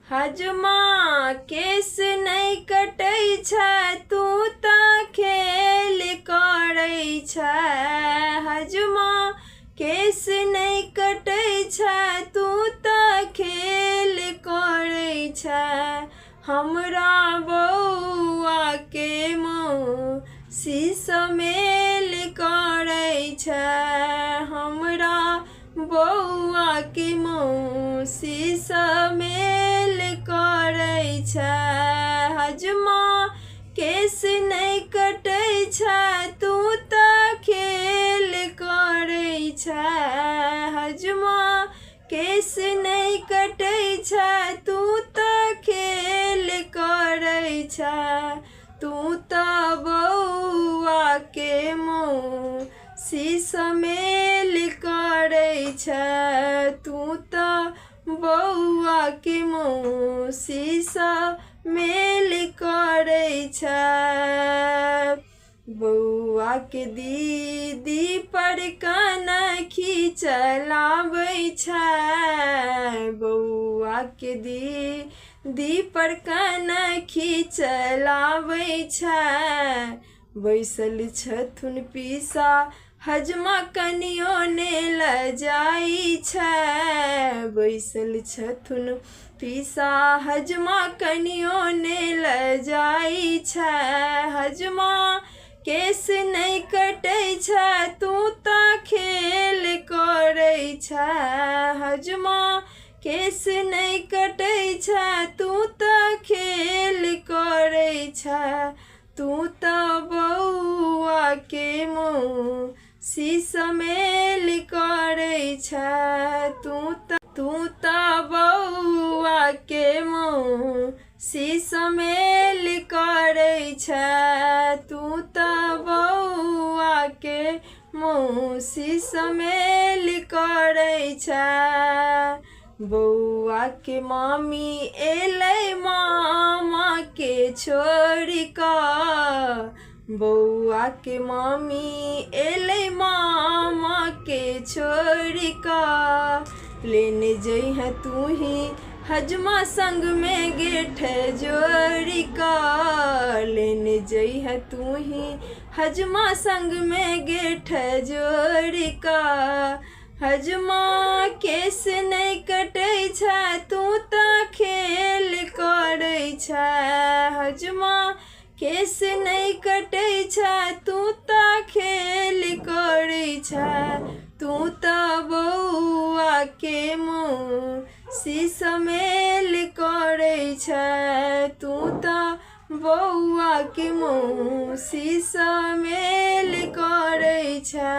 हजमा केस नहीं कटै छै तू तऽ खेल करै छै। हजमा केस नहीं कटै छै तू तऽ खेल करै छै। हमरा बौआ के मौसी समेल करै छै। हमरा बौआ के मौसी समेल करै छै। हजमा केस नहीं कटै छै तू तऽ खेल करै छै। हजमा केस नहीं कटै छै तू तऽ खेल करै छै। तू तऽ बौआ के मौसी समेल करै छै। तू तऽ बौआ के मौसी समेल करै छै। बौआ के दीदी पर कनखी चलाबै छै। बौआ के दीदी पर कनखी चलाबै छै। बैसल छथुन पीसा हजमा कनियो ने लजाइ छै। बैसल छथुन पीसा हजमा कनियो ने लजाइ छै। हजमा केस नहीं कटै छै तू तऽ खेल करै छै। हजमा केस नहीं कटै छै तू तऽ खेल करै छै। तू तऽ बौआ के मौसी समेल करै छै। तू तऽ बौआ के मौसी समेल करै छै। तू तऽ बौआ के मौसी समेल करै छै। बौआ के मामी एलै मामा के छोड़ि कऽ। बौआ के मामी एलै मामा के छोड़ि कऽ। लेने जइहे तूही हजमा संग में गेठ जोड़ि कऽ। लेने जइहे तूही हजमा संग में गेठ जोड़ि कऽ। हजमा केस नहीं कटै छै तू तऽ खेल करै छै। हजमा केस नहीं कटै छै तू तऽ खेल करै छै। तू तऽ बौआ के मौसी समेल करै छै। तू तऽ बौआ के मौसी समेल करै छै।